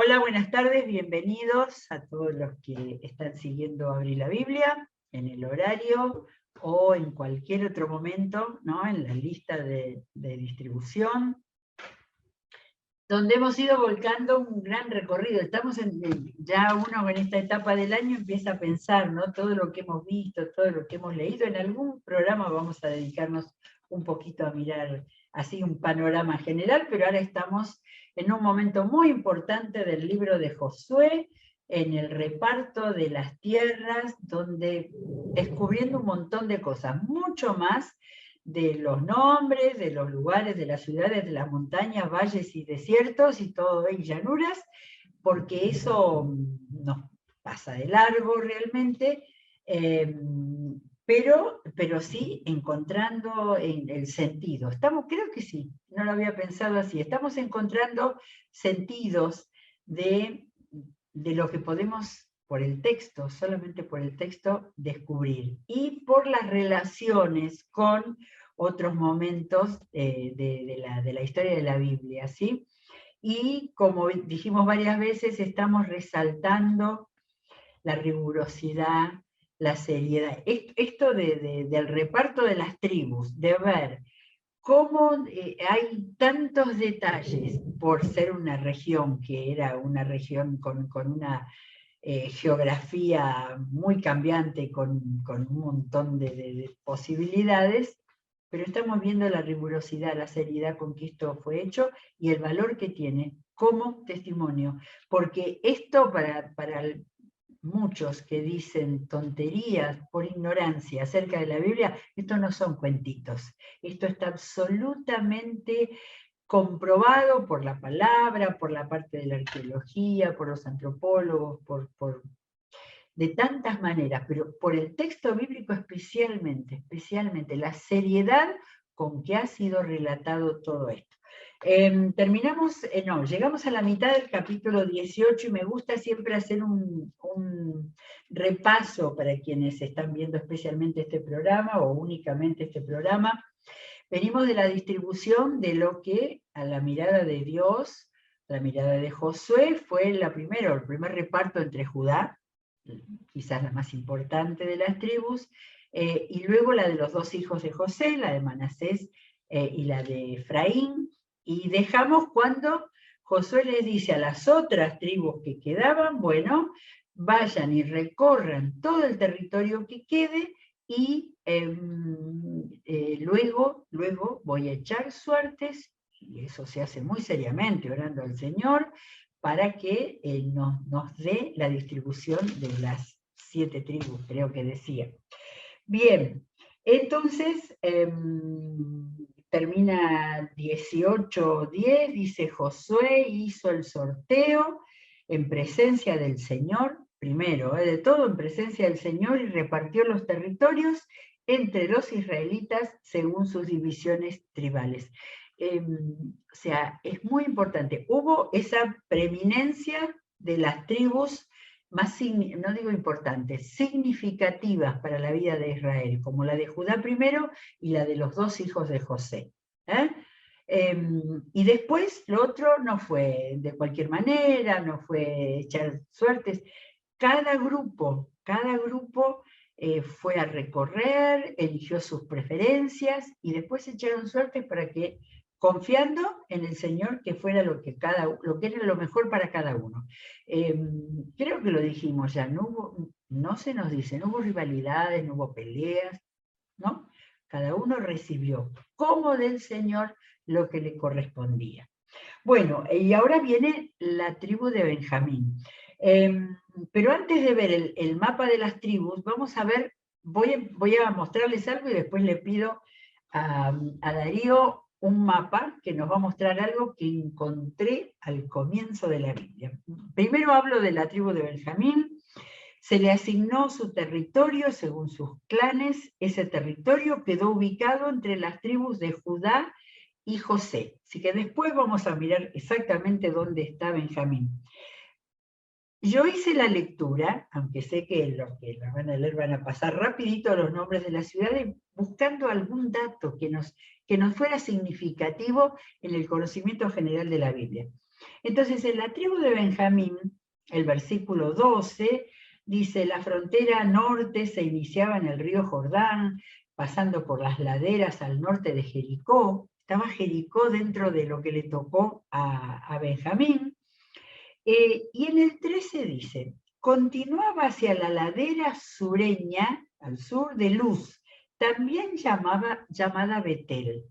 Hola, buenas tardes, bienvenidos a todos los que están siguiendo Abrir la Biblia en el horario o en cualquier otro momento, ¿no? En la lista de distribución, donde hemos ido volcando un gran recorrido. Estamos ya uno en esta etapa del año empieza a pensar, ¿no? Todo lo que hemos visto, todo lo que hemos leído. En algún programa vamos a dedicarnos un poquito a mirar así un panorama general, pero ahora estamos en un momento muy importante del libro de Josué, en el reparto de las tierras, donde descubriendo un montón de cosas, mucho más de los nombres, de los lugares, de las ciudades, de las montañas, valles y desiertos y todo, y llanuras, porque eso nos pasa de largo realmente, pero sí encontrando el sentido. Creo que sí, no lo había pensado así, estamos encontrando sentidos de lo que podemos por el texto, solamente por el texto, descubrir. Y por las relaciones con otros momentos de la historia de la Biblia, ¿sí? Y como dijimos varias veces, estamos resaltando la rigurosidad, la seriedad. Esto del reparto de las tribus, de ver cómo hay tantos detalles por ser una región que era una región con una geografía muy cambiante, con un montón de posibilidades, pero estamos viendo la rigurosidad, la seriedad con que esto fue hecho y el valor que tiene como testimonio, porque esto para muchos que dicen tonterías por ignorancia acerca de la Biblia, esto no son cuentitos, esto está absolutamente comprobado por la palabra, por la parte de la arqueología, por los antropólogos, de tantas maneras, pero por el texto bíblico especialmente la seriedad con que ha sido relatado todo esto. Llegamos a la mitad del capítulo 18 y me gusta siempre hacer un repaso para quienes están viendo especialmente este programa o únicamente este programa. Venimos de la distribución de lo que a la mirada de Dios, la mirada de Josué, fue el primer reparto entre Judá, quizás la más importante de las tribus, y luego la de los dos hijos de José, la de Manasés y la de Efraín, y dejamos cuando Josué les dice a las otras tribus que quedaban, bueno, vayan y recorran todo el territorio que quede, y luego voy a echar suertes, y eso se hace muy seriamente, orando al Señor, para que nos dé la distribución de las 7 tribus, creo que decía. Bien, entonces termina 18:10, dice Josué hizo el sorteo en presencia del Señor, primero, de todo en presencia del Señor, y repartió los territorios entre los israelitas según sus divisiones tribales. O sea, es muy importante. Hubo esa preeminencia de las tribus más, no digo importantes, significativas para la vida de Israel, como la de Judá primero y la de los dos hijos de José. Y después lo otro no fue de cualquier manera, no fue echar suertes. Cada grupo fue a recorrer, eligió sus preferencias y después echaron suertes para que, confiando en el Señor, que fuera lo que era lo mejor para cada uno. Creo que lo dijimos ya, no se nos dice, no hubo rivalidades, no hubo peleas, ¿no? Cada uno recibió como del Señor lo que le correspondía. Bueno, y ahora viene la tribu de Benjamín. Pero antes de ver el mapa de las tribus, vamos a ver, voy a mostrarles algo y después le pido a Darío un mapa que nos va a mostrar algo que encontré al comienzo de la Biblia. Primero hablo de la tribu de Benjamín. Se le asignó su territorio según sus clanes. Ese territorio quedó ubicado entre las tribus de Judá y José. Así que después vamos a mirar exactamente dónde está Benjamín. Yo hice la lectura, aunque sé que los que la van a leer van a pasar rapidito los nombres de las ciudades, buscando algún dato que nos fuera significativo en el conocimiento general de la Biblia. Entonces, en la tribu de Benjamín, el versículo 12, dice, la frontera norte se iniciaba en el río Jordán, pasando por las laderas al norte de Jericó. Estaba Jericó dentro de lo que le tocó a Benjamín. Y en el 13 dice, continuaba hacia la ladera sureña, al sur de Luz, también llamada Betel.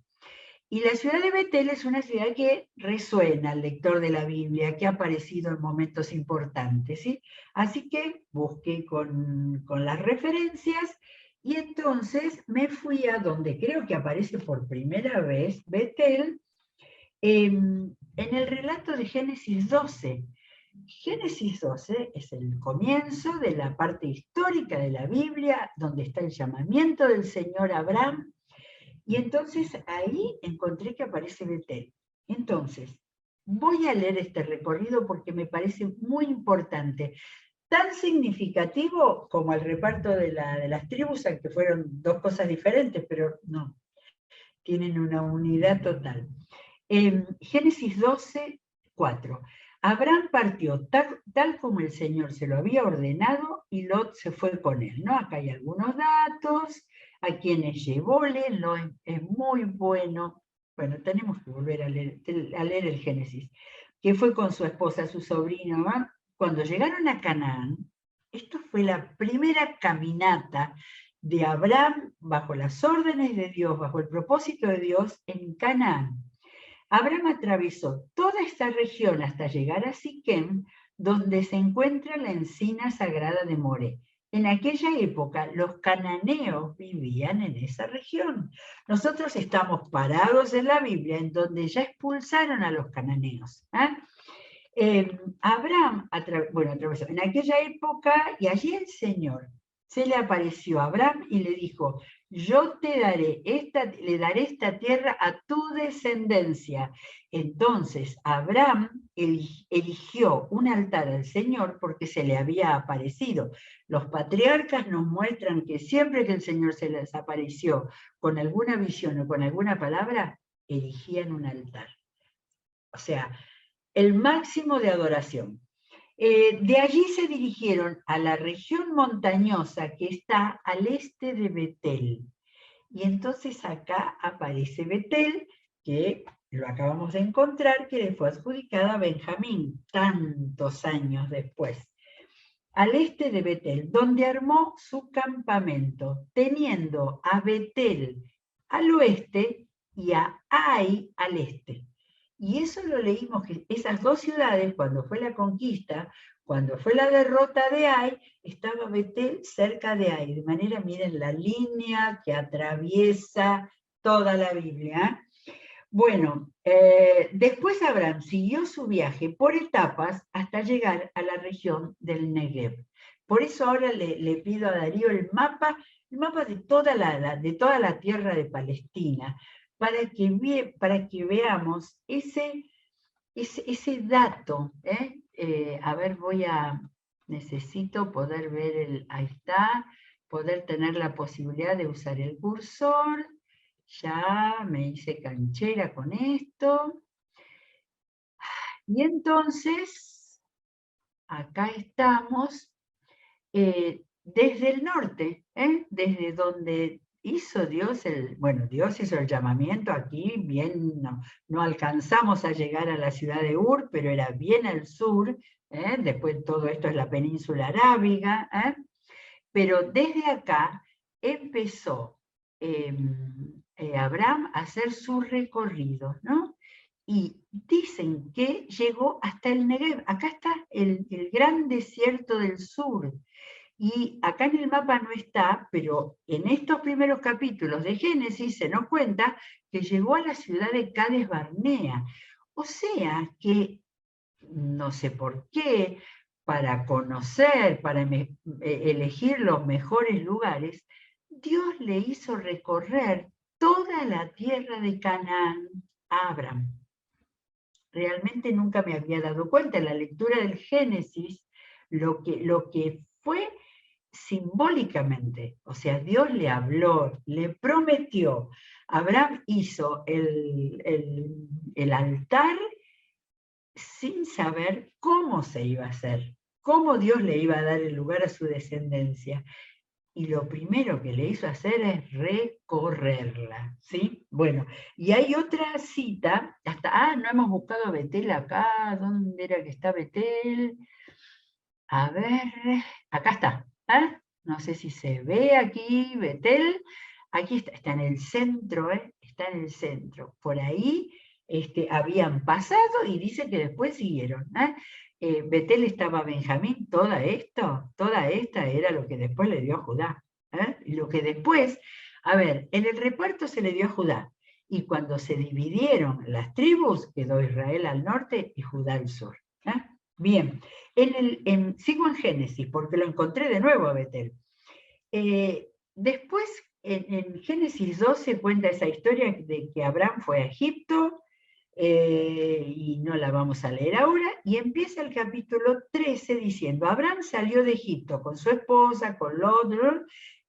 Y la ciudad de Betel es una ciudad que resuena al lector de la Biblia, que ha aparecido en momentos importantes, ¿sí? Así que busqué con las referencias y entonces me fui a donde creo que aparece por primera vez Betel, en el relato de Génesis 12. Génesis 12 es el comienzo de la parte histórica de la Biblia, donde está el llamamiento del Señor a Abraham, y entonces ahí encontré que aparece Betel. Entonces, voy a leer este recorrido porque me parece muy importante, tan significativo como el reparto de las tribus, aunque fueron dos cosas diferentes, pero no, tienen una unidad total. En Génesis 12, 4. Abraham partió tal como el Señor se lo había ordenado y Lot se fue con él, ¿no? Acá hay algunos datos, a quienes llevóle, Lot es muy bueno. Bueno, tenemos que volver a leer el Génesis, que fue con su esposa, su sobrino, ¿no? Cuando llegaron a Canaán, esto fue la primera caminata de Abraham bajo las órdenes de Dios, bajo el propósito de Dios en Canaán. Abraham atravesó toda esta región hasta llegar a Siquem, donde se encuentra la encina sagrada de Moré. En aquella época los cananeos vivían en esa región. Nosotros estamos parados en la Biblia en donde ya expulsaron a los cananeos. Abraham atravesó en aquella época y allí el Señor se le apareció a Abraham y le dijo, yo le daré esta tierra a tu descendencia. Entonces Abraham eligió un altar al Señor porque se le había aparecido. Los patriarcas nos muestran que siempre que el Señor se les apareció con alguna visión o con alguna palabra, erigían un altar. O sea, el máximo de adoración. De allí se dirigieron a la región montañosa que está al este de Betel. Y entonces acá aparece Betel, que lo acabamos de encontrar, que le fue adjudicada a Benjamín, tantos años después. Al este de Betel, donde armó su campamento, teniendo a Betel al oeste y a Ai al este. Y eso lo leímos, que esas dos ciudades, cuando fue la conquista, cuando fue la derrota de Ai, estaba Betel cerca de Ai. De manera, miren la línea que atraviesa toda la Biblia. Bueno, después Abraham siguió su viaje por etapas hasta llegar a la región del Negev. Por eso ahora le pido a Darío el mapa de toda la tierra de Palestina, para que veamos ese dato. A ver, necesito poder ver ahí está, poder tener la posibilidad de usar el cursor. Ya me hice canchera con esto. Y entonces, acá estamos, desde el norte, desde donde hizo Dios Dios hizo el llamamiento aquí, bien, no alcanzamos a llegar a la ciudad de Ur, pero era bien al sur, después todo esto es la península arábiga, pero desde acá empezó Abraham a hacer su recorrido, ¿no? Y dicen que llegó hasta el Negev. Acá está el gran desierto del sur. Y acá en el mapa no está, pero en estos primeros capítulos de Génesis se nos cuenta que llegó a la ciudad de Cades Barnea. O sea que, no sé por qué, para conocer, para elegir los mejores lugares, Dios le hizo recorrer toda la tierra de Canaán a Abraham. Realmente nunca me había dado cuenta en la lectura del Génesis lo que fue simbólicamente. O sea, Dios le habló, le prometió. Abraham hizo el altar sin saber cómo se iba a hacer, cómo Dios le iba a dar el lugar a su descendencia. Y lo primero que le hizo hacer es recorrerla, ¿sí? Bueno, y hay otra cita, no hemos buscado a Betel acá, ¿dónde era que está Betel? A ver, acá está, ¿eh? No sé si se ve aquí, Betel, aquí está en el centro, está en el centro. Por ahí habían pasado y dice que después siguieron. Betel estaba Benjamín, toda esta era lo que después le dio a Judá. Y lo que después, a ver, en el reparto se le dio a Judá. Y cuando se dividieron las tribus, quedó Israel al norte y Judá al sur. Bien, sigo en Génesis, porque lo encontré de nuevo a Betel. Después, en Génesis 12 cuenta esa historia de que Abraham fue a Egipto, y no la vamos a leer ahora, y empieza el capítulo 13 diciendo, Abraham salió de Egipto con su esposa, con Lot,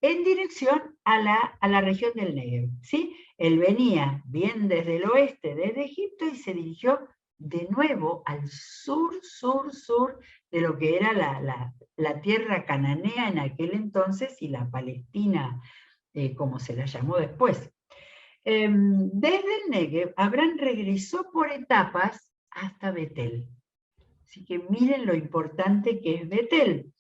en dirección a la región del Negev, ¿sí? Él venía bien desde el oeste, desde Egipto, y se dirigió de nuevo al sur de lo que era la tierra cananea en aquel entonces y la Palestina, como se la llamó después. Desde el Negev, Abraham regresó por etapas hasta Betel. Así que miren lo importante que es Betel.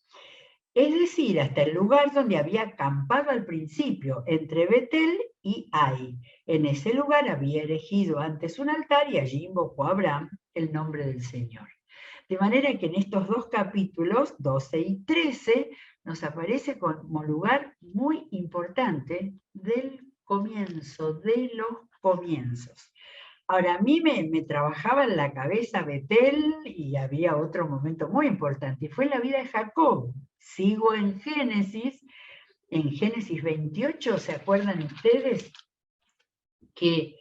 Es decir, hasta el lugar donde había acampado al principio, entre Betel y Ai. En ese lugar había erigido antes un altar y allí invocó a Abraham el nombre del Señor. De manera que en estos dos capítulos, 12 y 13, nos aparece como lugar muy importante del comienzo, de los comienzos. Ahora, a mí me trabajaba en la cabeza Betel y había otro momento muy importante, y fue la vida de Jacob. Sigo en Génesis 28, ¿se acuerdan ustedes? Que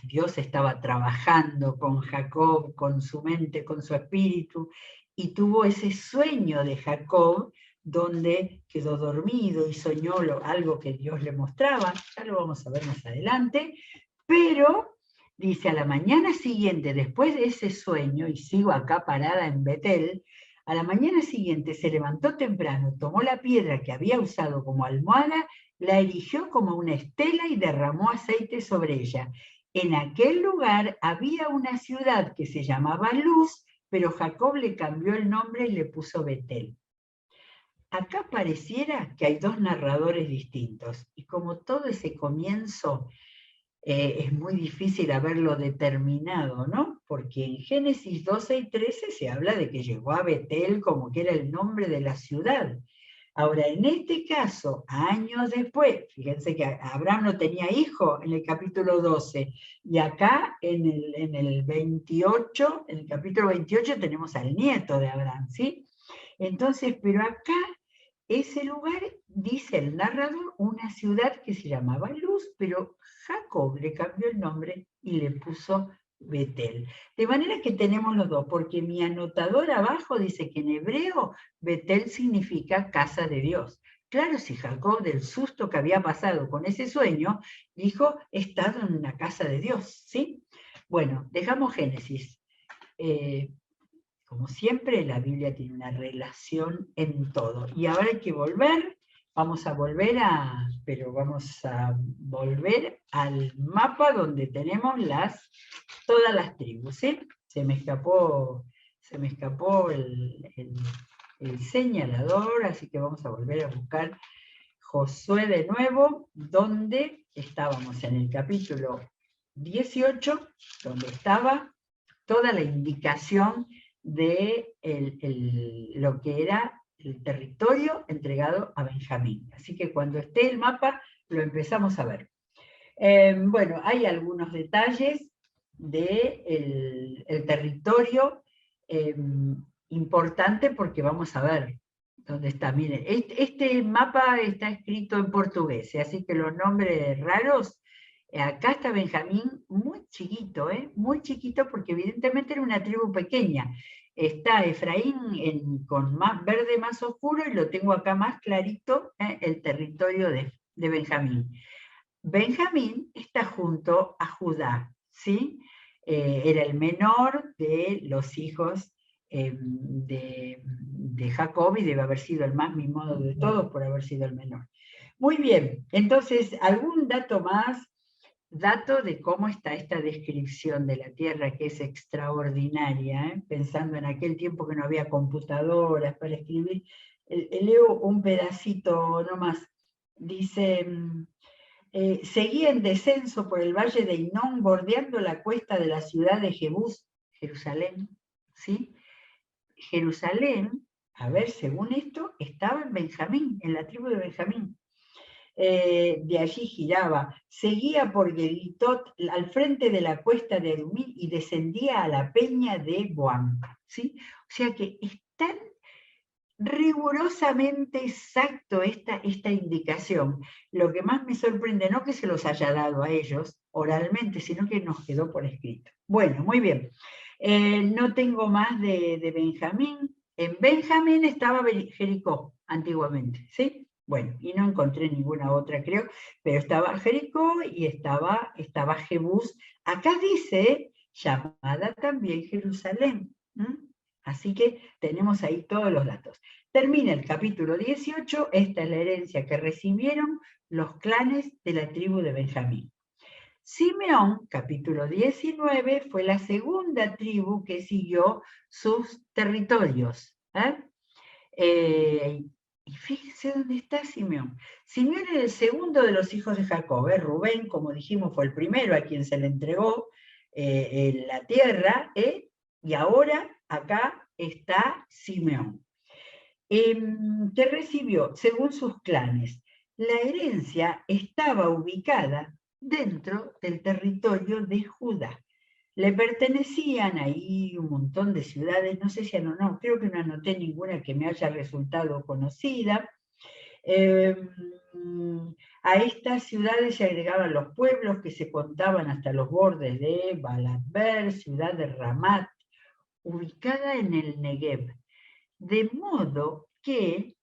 Dios estaba trabajando con Jacob, con su mente, con su espíritu, y tuvo ese sueño de Jacob, donde quedó dormido y soñó algo que Dios le mostraba, ya lo vamos a ver más adelante, pero dice, a la mañana siguiente, después de ese sueño, y sigo acá parada en Betel, a la mañana siguiente se levantó temprano, tomó la piedra que había usado como almohada, la erigió como una estela y derramó aceite sobre ella. En aquel lugar había una ciudad que se llamaba Luz, pero Jacob le cambió el nombre y le puso Betel. Acá pareciera que hay dos narradores distintos, y como todo ese comienzo es muy difícil haberlo determinado, ¿no? Porque en Génesis 12 y 13 se habla de que llegó a Betel como que era el nombre de la ciudad. Ahora, en este caso, años después, fíjense que Abraham no tenía hijo en el capítulo 12, y acá en el 28, en el capítulo 28 tenemos al nieto de Abraham, ¿sí? Entonces, pero acá, ese lugar, dice el narrador, una ciudad que se llamaba Luz, pero Jacob le cambió el nombre y le puso Betel. De manera que tenemos los dos, porque mi anotador abajo dice que en hebreo Betel significa casa de Dios. Claro, si Jacob, del susto que había pasado con ese sueño, dijo, he estado en una casa de Dios, ¿sí? Bueno, dejamos Génesis. Como siempre, la Biblia tiene una relación en todo. Y ahora hay que volver, vamos a volver al mapa donde tenemos todas las tribus, ¿sí? Se me escapó el señalador, así que vamos a volver a buscar Josué de nuevo, donde estábamos en el capítulo 18, donde estaba toda la indicación de lo que era el territorio entregado a Benjamín. Así que cuando esté el mapa, lo empezamos a ver. Bueno, hay algunos detalles del territorio importante, porque vamos a ver dónde está. Miren, este mapa está escrito en portugués, así que los nombres raros. Acá está Benjamín muy chiquito, muy chiquito, porque evidentemente era una tribu pequeña. Está Efraín con más verde más oscuro, y lo tengo acá más clarito, el territorio de Benjamín. Benjamín está junto a Judá, ¿sí? era el menor de los hijos de Jacob y debe haber sido el más mimado de todos por haber sido el menor. Muy bien, entonces, ¿algún dato más? Dato de cómo está esta descripción de la Tierra, que es extraordinaria, pensando en aquel tiempo que no había computadoras para escribir. Leo un pedacito nomás. Dice, seguía en descenso por el valle de Hinón, bordeando la cuesta de la ciudad de Jebús, Jerusalén, ¿sí? Jerusalén, a ver, según esto, estaba en Benjamín, en la tribu de Benjamín. De allí giraba, seguía por Geditot al frente de la cuesta de Adumín y descendía a la peña de Boam, ¿sí? O sea que es tan rigurosamente exacto esta indicación. Lo que más me sorprende, no que se los haya dado a ellos oralmente, sino que nos quedó por escrito. Bueno, muy bien. No tengo más de Benjamín. En Benjamín estaba Jericó antiguamente, ¿sí? Bueno, y no encontré ninguna otra, creo, pero estaba Jericó y estaba Jebús. Acá dice, llamada también Jerusalén. Así que tenemos ahí todos los datos. Termina el capítulo 18, esta es la herencia que recibieron los clanes de la tribu de Benjamín. Simeón, capítulo 19, fue la segunda tribu que siguió sus territorios. Y fíjense dónde está Simeón. Simeón era el segundo de los hijos de Jacob. Rubén, como dijimos, fue el primero a quien se le entregó en la tierra, y ahora acá está Simeón, que recibió, según sus clanes, la herencia estaba ubicada dentro del territorio de Judá. Le pertenecían ahí un montón de ciudades, no sé si no, creo que no anoté ninguna que me haya resultado conocida. A estas ciudades se agregaban los pueblos que se contaban hasta los bordes de Balatber, ciudad de Ramat, ubicada en el Negev. De modo que,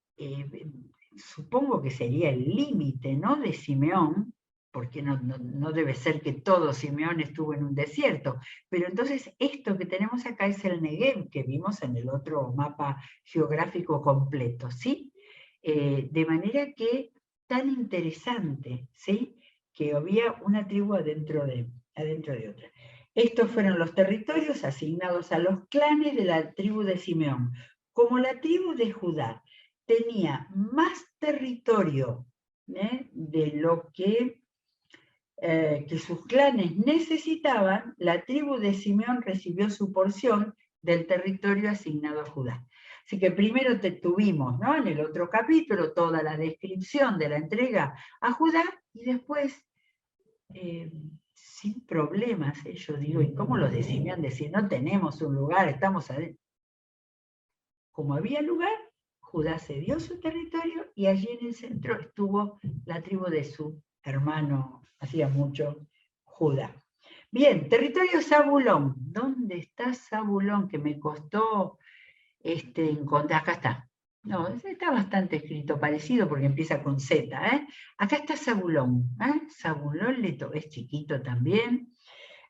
supongo que sería el límite, ¿no?, de Simeón, porque no debe ser que todo Simeón estuvo en un desierto, pero entonces esto que tenemos acá es el Negev que vimos en el otro mapa geográfico completo, ¿sí? De manera que tan interesante, ¿sí?, que había una tribu adentro de otra. Estos fueron los territorios asignados a los clanes de la tribu de Simeón. Como la tribu de Judá tenía más territorio de lo que sus clanes necesitaban, la tribu de Simeón recibió su porción del territorio asignado a Judá. Así que primero tuvimos, ¿no?, en el otro capítulo toda la descripción de la entrega a Judá, y después, sin problemas, yo digo, ¿y cómo los de Simeón decir, no tenemos un lugar, estamos adentro? Como había lugar, Judá cedió su territorio y allí en el centro estuvo la tribu de su hermano, hacía mucho, Judá. Bien, territorio Zabulón. ¿Dónde está Zabulón? Que me costó encontrar. Acá está. No, está bastante escrito, parecido porque empieza con Z. Acá está Zabulón. Zabulón es chiquito también.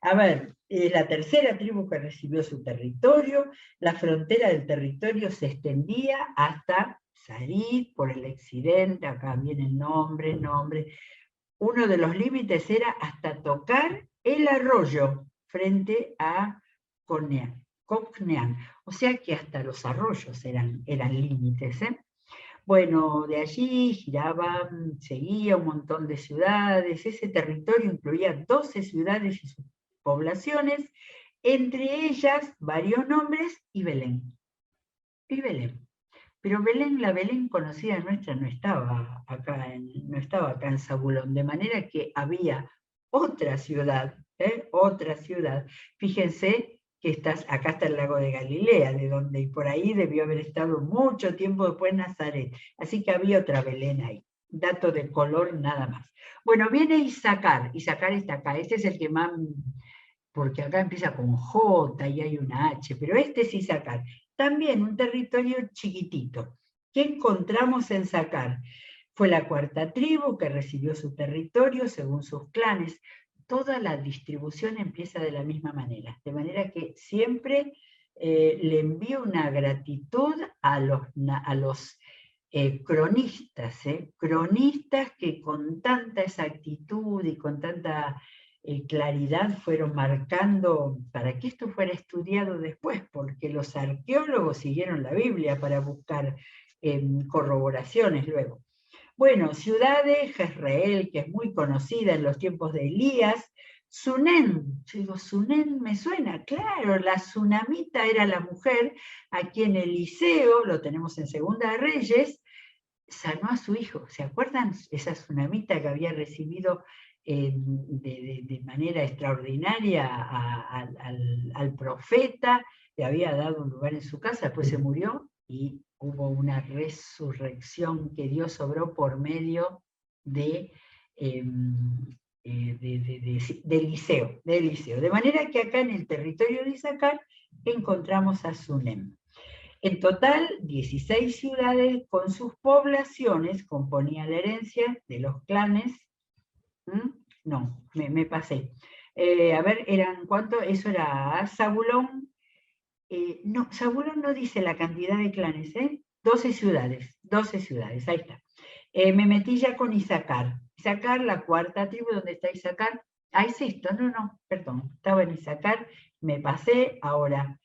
A ver, la tercera tribu que recibió su territorio, la frontera del territorio se extendía hasta Sarid, por el occidente, acá viene el nombre. Uno de los límites era hasta tocar el arroyo frente a Cocneán. O sea que hasta los arroyos eran límites. Bueno, de allí giraban, seguía un montón de ciudades. Ese territorio incluía 12 ciudades y sus poblaciones, entre ellas varios nombres y Belén. Pero Belén, la Belén conocida nuestra, no estaba acá en Zabulón, de manera que había otra ciudad. Fíjense que acá está el lago de Galilea, y por ahí debió haber estado mucho tiempo después Nazaret. Así que había otra Belén ahí. Dato de color nada más. Bueno, viene Isaacar está acá, este es el que más, porque acá empieza con J y hay una H, pero este es Isaacar. También un territorio chiquitito. ¿Qué encontramos en Isaacar? Fue la cuarta tribu que recibió su territorio según sus clanes. toda la distribución empieza de la misma manera. De manera que siempre le envío una gratitud a los cronistas, cronistas que con tanta exactitud y con tanta claridad fueron marcando para que esto fuera estudiado después, porque los arqueólogos siguieron la Biblia para buscar corroboraciones luego. Bueno, ciudad de Jezreel, que es muy conocida en los tiempos de Elías. Sunem, yo digo, Sunem me suena, claro, la Sunamita era la mujer a quien Eliseo, lo tenemos en Segunda de Reyes, sanó a su hijo. ¿Se acuerdan? Esa Sunamita que había recibido de manera extraordinaria al profeta, le había dado un lugar en su casa, después se murió y hubo una resurrección que Dios obró por medio de Eliseo. De manera que acá en el territorio de Isaacar encontramos a Sunem. En total, 16 ciudades con sus poblaciones componían la herencia de los clanes. No, me pasé. A ver, ¿eran cuánto? Eso era Zabulón. No, Zabulón no dice la cantidad de clanes, 12 ciudades, ahí está. Me metí ya con Isaacar. Isaacar, la cuarta tribu, ¿dónde está Isaacar? Ah, es esto, no, perdón, estaba en Isaacar, me pasé, ahora.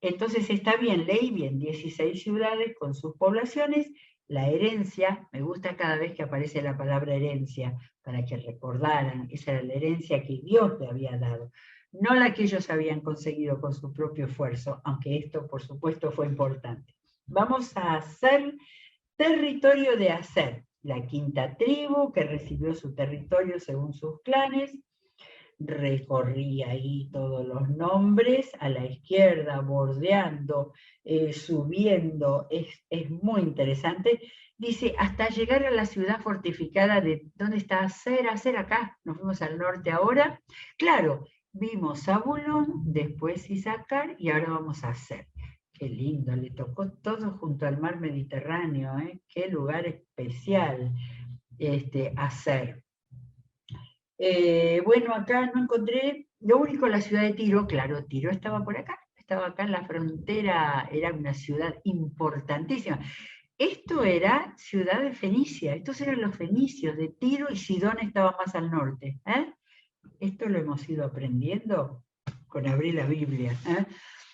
Entonces está bien, leí bien, 16 ciudades con sus poblaciones, la herencia, me gusta cada vez que aparece la palabra herencia, para que recordaran, esa era la herencia que Dios le había dado, no la que ellos habían conseguido con su propio esfuerzo, aunque esto por supuesto fue importante. Vamos a hacer territorio de Aser, la quinta tribu que recibió su territorio según sus clanes. Recorrí ahí todos los nombres, a la izquierda, bordeando, subiendo, es muy interesante. Dice, hasta llegar a la ciudad fortificada de, ¿dónde está Aser acá? Nos fuimos al norte ahora. Claro, vimos Zabulón, después Isaacar, y ahora vamos a Aser. Qué lindo, le tocó todo junto al mar Mediterráneo, qué lugar especial, Aser. Bueno, acá no encontré, lo único, la ciudad de Tiro, claro, Tiro estaba por acá, estaba acá en la frontera, era una ciudad importantísima. Esto era ciudad de Fenicia, estos eran los fenicios de Tiro, y Sidón estaba más al norte. Esto lo hemos ido aprendiendo con abrir la Biblia.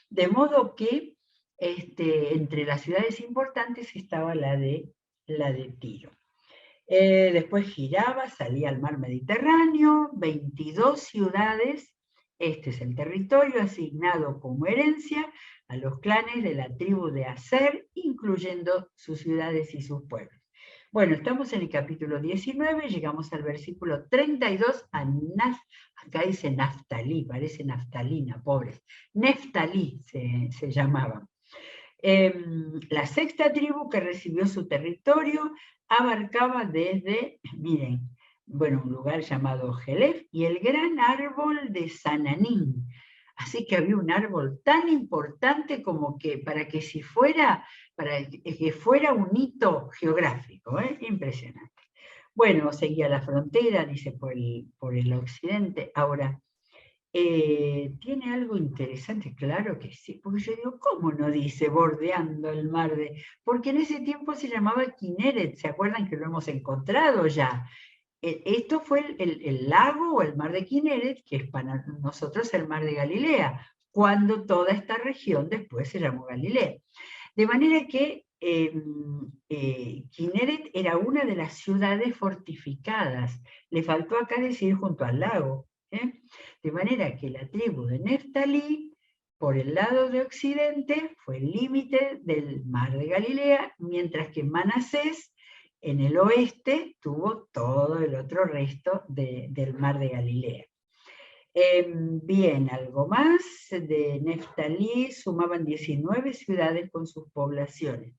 De modo que entre las ciudades importantes estaba la de Tiro. Después giraba, salía al mar Mediterráneo, 22 ciudades. Este es el territorio asignado como herencia a los clanes de la tribu de Aser, incluyendo sus ciudades y sus pueblos. Bueno, estamos en el capítulo 19, llegamos al versículo 32, acá dice Naftalí, parece naftalina, pobres. Neftalí se llamaba. La sexta tribu que recibió su territorio abarcaba desde, miren, bueno, un lugar llamado Jelef y el gran árbol de Sananín. Así que había un árbol tan importante como que para que fuera un hito geográfico, impresionante. Bueno, seguía la frontera, dice, por el occidente. Ahora, tiene algo interesante, claro que sí, porque yo digo, ¿cómo no dice bordeando el mar de...? Porque en ese tiempo se llamaba Kineret, ¿se acuerdan que lo hemos encontrado ya? Esto fue el lago o el mar de Kineret, que es para nosotros el mar de Galilea, cuando toda esta región después se llamó Galilea. De manera que Kineret era una de las ciudades fortificadas, le faltó acá decir junto al lago. De manera que la tribu de Neftalí, por el lado de occidente, fue el límite del mar de Galilea, mientras que Manasés, en el oeste, tuvo todo el otro resto del mar de Galilea. Bien, algo más, de Neftalí sumaban 19 ciudades con sus poblaciones.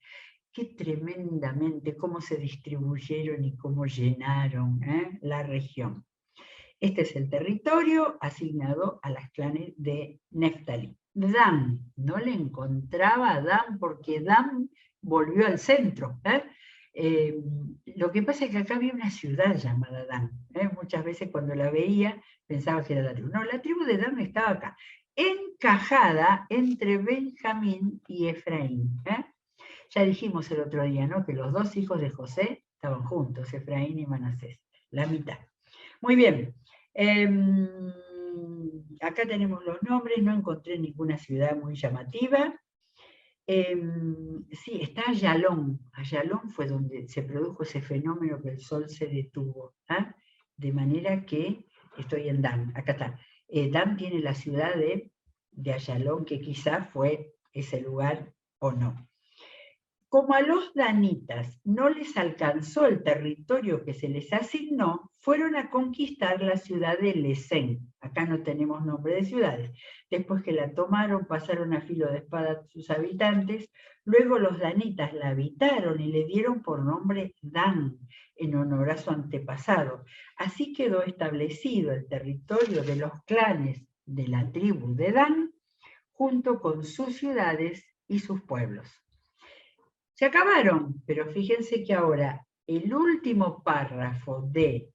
Qué tremendamente cómo se distribuyeron y cómo llenaron la región. Este es el territorio asignado a las clanes de Neftalí. Dan, no le encontraba a Dan porque Dan volvió al centro. Lo que pasa es que acá había una ciudad llamada Dan. Muchas veces cuando la veía pensaba que era la tribu. No, la tribu de Dan estaba acá, encajada entre Benjamín y Efraín. Ya dijimos el otro día, ¿no?, que los dos hijos de José estaban juntos, Efraín y Manasés, la mitad. Muy bien. Acá tenemos los nombres, no encontré ninguna ciudad muy llamativa. Sí, está Ayalón. Ayalón fue donde se produjo ese fenómeno que el sol se detuvo. De manera que estoy en Dan, acá está. Dan tiene la ciudad de Ayalón, que quizá fue ese lugar o no. Como a los danitas no les alcanzó el territorio que se les asignó, fueron a conquistar la ciudad de Lesén. Acá no tenemos nombre de ciudades. Después que la tomaron, pasaron a filo de espada sus habitantes. Luego los danitas la habitaron y le dieron por nombre Dan, en honor a su antepasado. Así quedó establecido el territorio de los clanes de la tribu de Dan, junto con sus ciudades y sus pueblos. Se acabaron, pero fíjense que ahora el último párrafo del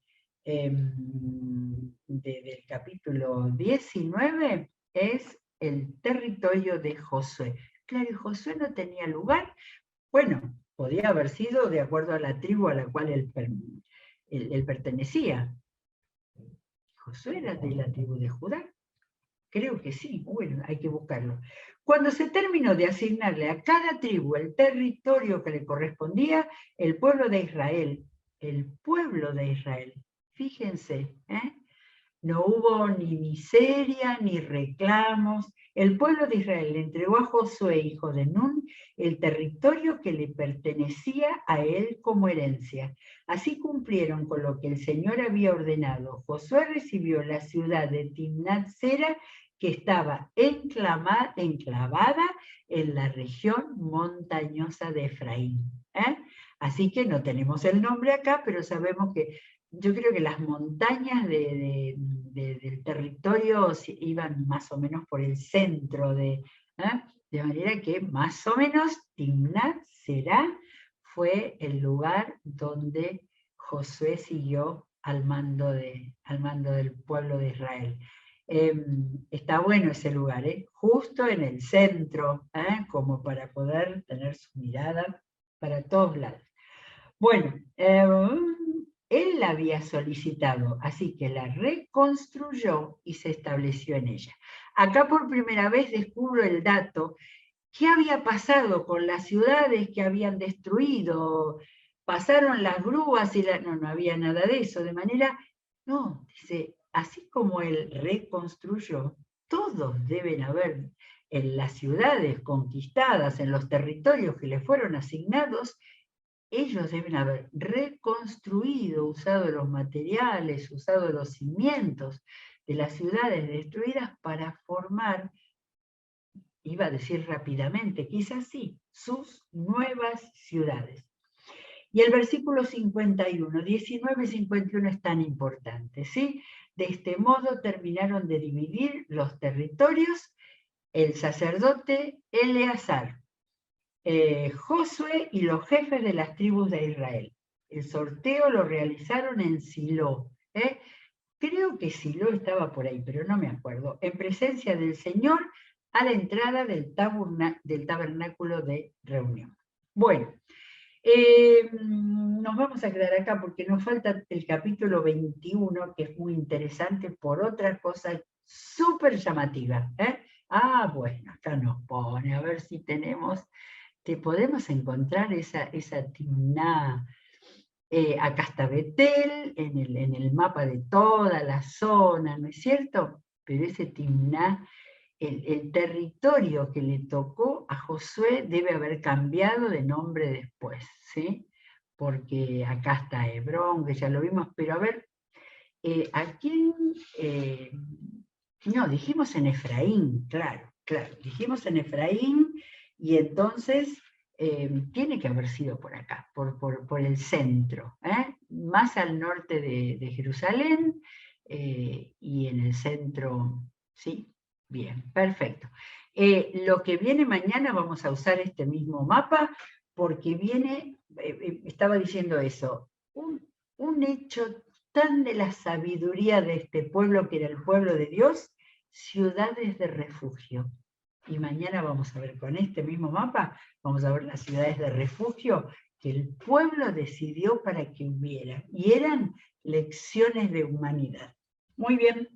capítulo 19 es el territorio de Josué. Claro, y Josué no tenía lugar. Bueno, podía haber sido de acuerdo a la tribu a la cual él pertenecía. Josué era de la tribu de Judá. Creo que sí, bueno, hay que buscarlo. Cuando se terminó de asignarle a cada tribu el territorio que le correspondía, el pueblo de Israel, fíjense, no hubo ni miseria ni reclamos. El pueblo de Israel le entregó a Josué, hijo de Nun, el territorio que le pertenecía a él como herencia. Así cumplieron con lo que el Señor había ordenado. Josué recibió la ciudad de Timnat-Sera, que estaba enclavada en la región montañosa de Efraín. Así que no tenemos el nombre acá, pero sabemos que yo creo que las montañas del territorio iban más o menos por el centro de manera que más o menos Timnat-Será fue el lugar donde Josué siguió al mando del pueblo de Israel. Está bueno ese lugar, justo en el centro, como para poder tener su mirada para todos lados. Bueno, él la había solicitado, así que la reconstruyó y se estableció en ella. Acá por primera vez descubro el dato. ¿Qué había pasado con las ciudades que habían destruido? Pasaron las grúas y no había nada de eso, de manera, no, dice, así como él reconstruyó, todos deben haber en las ciudades conquistadas, en los territorios que le fueron asignados, ellos deben haber reconstruido, usado los materiales, usado los cimientos de las ciudades destruidas para formar, iba a decir rápidamente, quizás sí, sus nuevas ciudades. Y el versículo 51, 19 y 51 es tan importante, ¿sí? De este modo terminaron de dividir los territorios el sacerdote Eleazar, Josué y los jefes de las tribus de Israel. El sorteo lo realizaron en Silo. Creo que Silo estaba por ahí, pero no me acuerdo. En presencia del Señor, a la entrada del tabernáculo de reunión. Bueno, nos vamos a quedar acá porque nos falta el capítulo 21, que es muy interesante por otra cosa súper llamativa. Bueno, acá nos pone, a ver si tenemos, te podemos encontrar esa Timná. Acá está Betel, en el mapa de toda la zona, ¿no es cierto? Pero ese Timná, el territorio que le tocó a Josué debe haber cambiado de nombre después, ¿sí? Porque acá está Hebrón, que ya lo vimos, pero a ver, ¿a quién? No, dijimos en Efraín, claro, dijimos en Efraín, y entonces tiene que haber sido por acá, por el centro, más al norte de Jerusalén, y en el centro, ¿sí? Bien, perfecto. Lo que viene mañana vamos a usar este mismo mapa, porque viene, estaba diciendo eso, un hecho tan de la sabiduría de este pueblo, que era el pueblo de Dios, ciudades de refugio. Y mañana vamos a ver con este mismo mapa, vamos a ver las ciudades de refugio que el pueblo decidió para que hubiera, y eran lecciones de humanidad. Muy bien,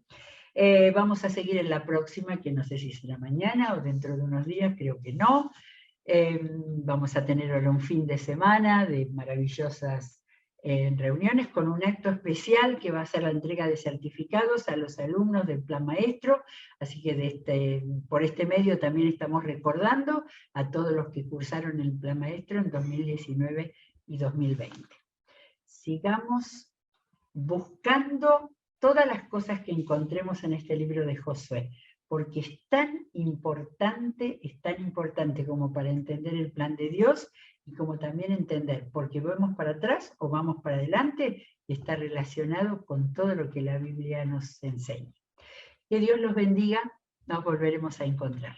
vamos a seguir en la próxima, que no sé si será mañana o dentro de unos días, creo que no. Vamos a tener ahora un fin de semana de maravillosas reuniones con un acto especial que va a ser la entrega de certificados a los alumnos del Plan Maestro, así que por este medio también estamos recordando a todos los que cursaron el Plan Maestro en 2019 y 2020. Sigamos buscando todas las cosas que encontremos en este libro de Josué, porque es tan importante como para entender el plan de Dios y como también entender por qué vamos para atrás o vamos para adelante, y está relacionado con todo lo que la Biblia nos enseña. Que Dios los bendiga, nos volveremos a encontrar.